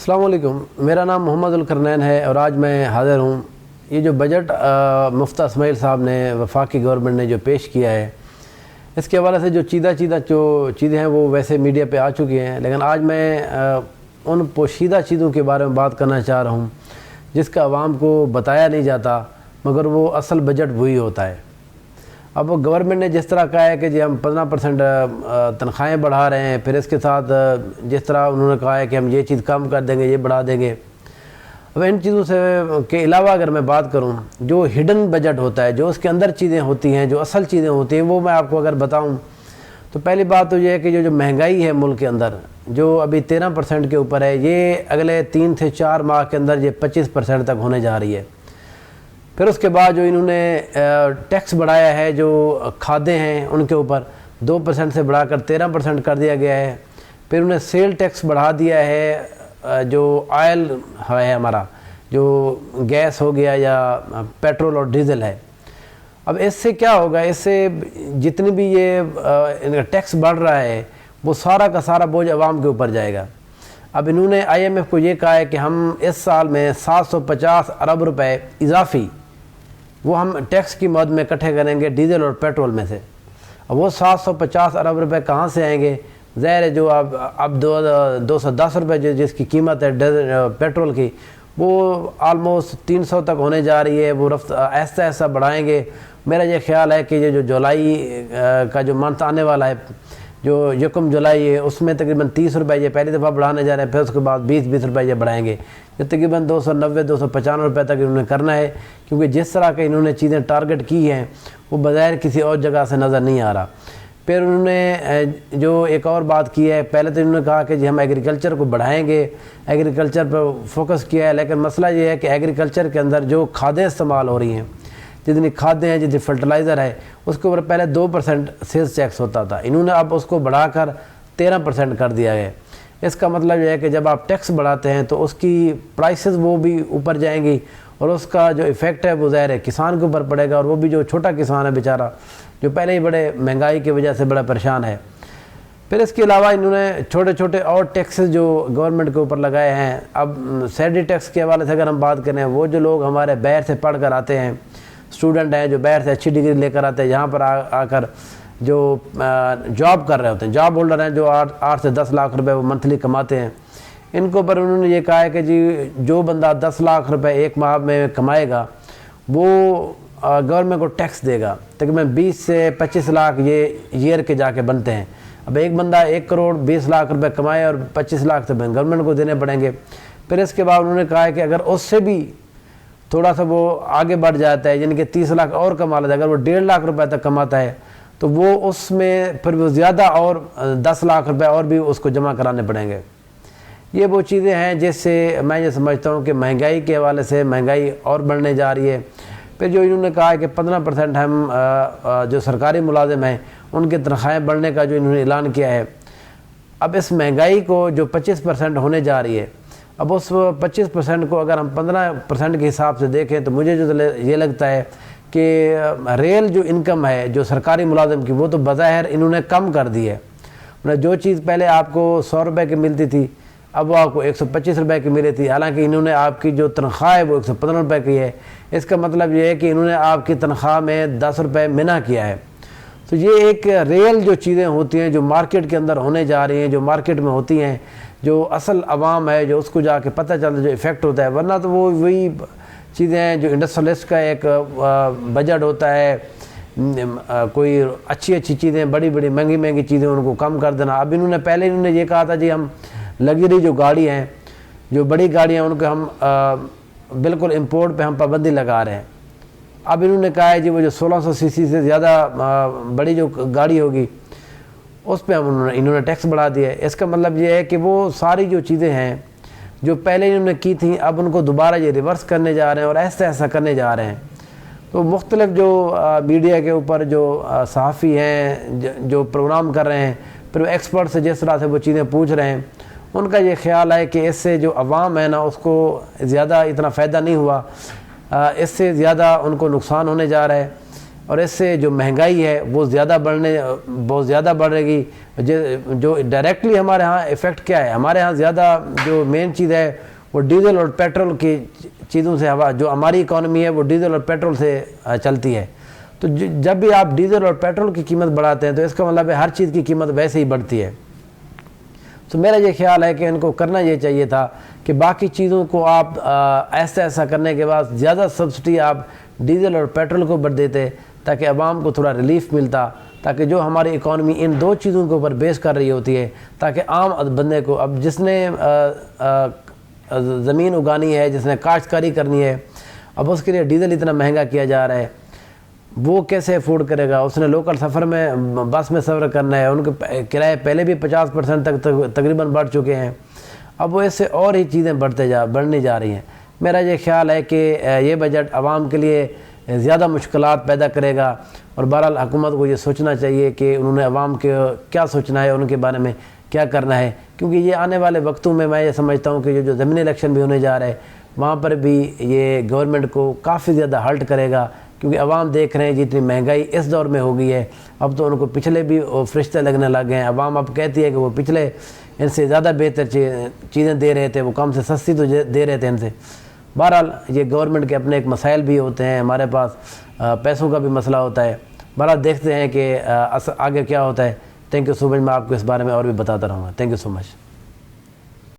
السلام علیکم، میرا نام محمد القرنین ہے اور آج میں حاضر ہوں۔ یہ جو بجٹ مفتیٰ اسماعیل صاحب نے وفاقی گورنمنٹ نے جو پیش کیا ہے، اس کے حوالے سے جو جو چیزیں ہیں وہ ویسے میڈیا پہ آ چکی ہیں، لیکن آج میں ان پوشیدہ چیزوں کے بارے میں بات کرنا چاہ رہا ہوں جس کا عوام کو بتایا نہیں جاتا، مگر وہ اصل بجٹ وہی ہوتا ہے۔ اب گورنمنٹ نے جس طرح کہا ہے کہ جی ہم 15% تنخواہیں بڑھا رہے ہیں، پھر اس کے ساتھ جس طرح انہوں نے کہا ہے کہ ہم یہ چیز کم کر دیں گے، یہ بڑھا دیں گے۔ اب ان چیزوں سے کے علاوہ اگر میں بات کروں، جو ہڈن بجٹ ہوتا ہے، جو اس کے اندر چیزیں ہوتی ہیں، جو اصل چیزیں ہوتی ہیں، وہ میں آپ کو اگر بتاؤں تو پہلی بات تو یہ ہے کہ جو مہنگائی ہے ملک کے اندر، جو ابھی 13% کے اوپر ہے، یہ اگلے 3 سے 4 ماہ کے اندر یہ 25% تک ہونے جا رہی ہے۔ پھر اس کے بعد جو انہوں نے ٹیکس بڑھایا ہے، جو کھادیں ہیں ان کے اوپر 2% سے بڑھا کر 13% کر دیا گیا ہے۔ پھر انہیں سیل ٹیکس بڑھا دیا ہے، جو آئل ہے ہمارا، جو گیس ہو گیا یا پیٹرول اور ڈیزل ہے۔ اب اس سے کیا ہوگا؟ اس سے جتنی بھی یہ ٹیکس بڑھ رہا ہے وہ سارا کا سارا بوجھ عوام کے اوپر جائے گا۔ اب انہوں نے IMF کو یہ کہا ہے کہ ہم اس سال میں 750 ارب روپے اضافی وہ ہم ٹیکس کی مد میں اکٹھے کریں گے ڈیزل اور پیٹرول میں سے۔ اب وہ 750 ارب روپے کہاں سے آئیں گے؟ ظاہر ہے جو اب 210 روپے جس کی قیمت ہے پیٹرول کی، وہ آلموسٹ 300 تک ہونے جا رہی ہے۔ وہ ایسا ایسا بڑھائیں گے۔ میرا یہ خیال ہے کہ یہ جو جولائی کا جو منتھ آنے والا ہے، جو 1 جولائی ہے، اس میں تقریباً 30 روپے یہ پہلی دفعہ بڑھانے جا رہے ہیں، پھر اس کے بعد 20 روپے یہ بڑھائیں گے، جو تقریباً 295 روپے تک انہوں نے کرنا ہے، کیونکہ جس طرح کے انہوں نے چیزیں ٹارگٹ کی ہیں وہ بظاہر کسی اور جگہ سے نظر نہیں آ رہا۔ پھر انہوں نے جو ایک اور بات کی ہے، پہلے تو انہوں نے کہا کہ جی ہم ایگریکلچر کو بڑھائیں گے، ایگریکلچر پر فوکس کیا ہے، لیکن مسئلہ یہ ہے کہ ایگریکلچر کے اندر جو کھادیں استعمال ہو رہی ہیں، جتنی کھادیں ہیں، جتنی فرٹیلائزر ہے، اس کے اوپر پہلے 2% سیلز ٹیکس ہوتا تھا، انہوں نے اب اس کو بڑھا کر 13% کر دیا ہے۔ اس کا مطلب یہ ہے کہ جب آپ ٹیکس بڑھاتے ہیں تو اس کی پرائسز وہ بھی اوپر جائیں گی، اور اس کا جو ایفیکٹ ہے وہ ظاہر ہے کسان کے اوپر پڑے گا، اور وہ بھی جو چھوٹا کسان ہے بیچارہ، جو پہلے ہی بڑے مہنگائی کی وجہ سے بڑا پریشان ہے۔ پھر اس کے علاوہ انہوں نے چھوٹے چھوٹے اور ٹیکسز جو گورنمنٹ کے اوپر لگائے ہیں۔ اب سیلری ٹیکس کے حوالے سے اگر ہم بات کریں، وہ جو لوگ ہمارے باہر سے پڑھ کر آتے ہیں، اسٹوڈنٹ ہیں جو باہر سے اچھی ڈگری لے کر آتے ہیں، یہاں پر آ کر جو جاب کر رہے ہوتے ہیں، جاب ہولڈر ہیں، جو 8 سے 10 لاکھ روپے وہ منتھلی کماتے ہیں، ان کے اوپر انہوں نے یہ کہا ہے کہ جی جو بندہ 10 لاکھ روپے ایک ماہ میں کمائے گا وہ گورنمنٹ کو ٹیکس دے گا۔ تقریباً 20 سے 25 لاکھ یہ ایئر کے جا کے بنتے ہیں۔ اب ایک بندہ 1 کروڑ 20 لاکھ روپے کمائے اور 25 لاکھ تو گورنمنٹ کو دینے پڑیں گے۔ پھر اس کے بعد انہوں نے کہا ہے کہ اگر اس سے بھی تھوڑا سا وہ آگے بڑھ جاتا ہے، یعنی کہ 30 لاکھ اور کما لیتا ہے، اگر وہ 1.5 لاکھ روپے تک کماتا ہے تو وہ اس میں پھر وہ زیادہ اور 10 لاکھ روپے اور بھی اس کو جمع کرانے پڑیں گے۔ یہ وہ چیزیں ہیں جس سے میں یہ سمجھتا ہوں کہ مہنگائی کے حوالے سے مہنگائی اور بڑھنے جا رہی ہے۔ پھر جو انہوں نے کہا ہے کہ 15% ہم جو سرکاری ملازم ہیں ان کی تنخواہیں بڑھنے کا جو انہوں نے اعلان کیا ہے۔ اب اس مہنگائی کو جو 25% ہونے جا رہی ہے، اب اس 25% کو اگر ہم 15% کے حساب سے دیکھیں تو مجھے جو یہ لگتا ہے کہ ریل جو انکم ہے جو سرکاری ملازم کی، وہ تو بظاہر انہوں نے کم کر دی ہے۔ جو چیز پہلے آپ کو 100 روپے کی ملتی تھی، اب وہ آپ کو 125 روپے کی ملی تھی، حالانکہ انہوں نے آپ کی جو تنخواہ ہے وہ 115 روپے کی ہے۔ اس کا مطلب یہ ہے کہ انہوں نے آپ کی تنخواہ میں 10 روپے منع کیا ہے۔ تو یہ ایک ریل جو چیزیں ہوتی ہیں جو مارکیٹ کے اندر ہونے جا رہی ہیں، جو مارکیٹ میں ہوتی ہیں، جو اصل عوام ہے جو اس کو جا کے پتہ چلتا ہے، جو ایفیکٹ ہوتا ہے، ورنہ تو وہ وہی چیزیں ہیں جو انڈسٹریلسٹ کا ایک بجٹ ہوتا ہے، کوئی اچھی چیزیں، بڑی مہنگی چیزیں ان کو کم کر دینا۔ اب انہوں نے یہ کہا تھا جی ہم لگژری جو گاڑی ہیں، جو بڑی گاڑیاں، ان کو ہم بالکل امپورٹ پہ ہم پابندی لگا رہے ہیں۔ اب انہوں نے کہا ہے جی وہ جو 1600 cc سے زیادہ بڑی جو گاڑی ہوگی اس پہ انہوں نے ٹیکس بڑھا دیا ہے۔ اس کا مطلب یہ ہے کہ وہ ساری جو چیزیں ہیں جو پہلے انہوں نے کی تھیں، اب ان کو دوبارہ یہ ریورس کرنے جا رہے ہیں اور ایسا کرنے جا رہے ہیں۔ تو مختلف جو میڈیا کے اوپر جو صحافی ہیں جو پروگرام کر رہے ہیں، پھر ایکسپرٹ سے جس طرح سے وہ چیزیں پوچھ رہے ہیں، ان کا یہ خیال ہے کہ اس سے جو عوام ہے نا اس کو زیادہ اتنا فائدہ نہیں ہوا، اس سے زیادہ ان کو نقصان ہونے جا رہا ہے۔ اور اس سے جو مہنگائی ہے وہ بہت زیادہ بڑھے گی. جو ڈائریکٹلی ہمارے ہاں ایفیکٹ کیا ہے, ہمارے ہاں زیادہ جو مین چیز ہے وہ ڈیزل اور پیٹرول کی چیزوں سے جو ہماری اکانومی ہے وہ ڈیزل اور پیٹرول سے چلتی ہے. تو جب بھی آپ ڈیزل اور پیٹرول کی قیمت بڑھاتے ہیں تو اس کا مطلب ہے ہر چیز کی قیمت ویسے ہی بڑھتی ہے. تو میرا یہ خیال ہے کہ ان کو کرنا یہ چاہیے تھا کہ باقی چیزوں کو آپ ایسا کرنے کے بعد زیادہ سبسڈی آپ ڈیزل اور پیٹرول کو بڑھ دیتے تاکہ عوام کو تھوڑا ریلیف ملتا, تاکہ جو ہماری اکانومی ان دو چیزوں کے اوپر بیس کر رہی ہوتی ہے تاکہ عام بندے کو, اب جس نے زمین اگانی ہے, جس نے کاشتکاری کرنی ہے, اب اس کے لیے ڈیزل اتنا مہنگا کیا جا رہا ہے, وہ کیسے افورڈ کرے گا؟ اس نے لوکل سفر میں بس میں سفر کرنا ہے, ان کے کرائے پہلے بھی 50% تک تقریباً بڑھ چکے ہیں, اب وہ اس سے اور ہی چیزیں بڑھنے جا رہی ہیں. میرا یہ خیال ہے کہ یہ بجٹ عوام کے لیے زیادہ مشکلات پیدا کرے گا, اور بہرحال حکومت کو یہ سوچنا چاہیے کہ انہوں نے عوام کے کیا سوچنا ہے, ان کے بارے میں کیا کرنا ہے, کیونکہ یہ آنے والے وقتوں میں یہ سمجھتا ہوں کہ جو ضمنی الیکشن بھی ہونے جا رہے ہیں وہاں پر بھی یہ گورنمنٹ کو کافی زیادہ ہرٹ کرے گا, کیونکہ عوام دیکھ رہے ہیں جتنی مہنگائی اس دور میں ہو گئی ہے. اب تو ان کو پچھلے بھی فرشتے لگنے لگ گئے ہیں. عوام اب کہتی ہے کہ وہ پچھلے ان سے زیادہ بہتر چیزیں دے رہے تھے, وہ کم سے سستی تو دے رہے تھے ان سے. بہرحال یہ گورنمنٹ کے اپنے ایک مسائل بھی ہوتے ہیں, ہمارے پاس پیسوں کا بھی مسئلہ ہوتا ہے. بہرحال دیکھتے ہیں کہ آگے کیا ہوتا ہے. تھینک یو سو مچ. میں آپ کو اس بارے میں اور بھی بتاتا رہوں گا. Thank you so much.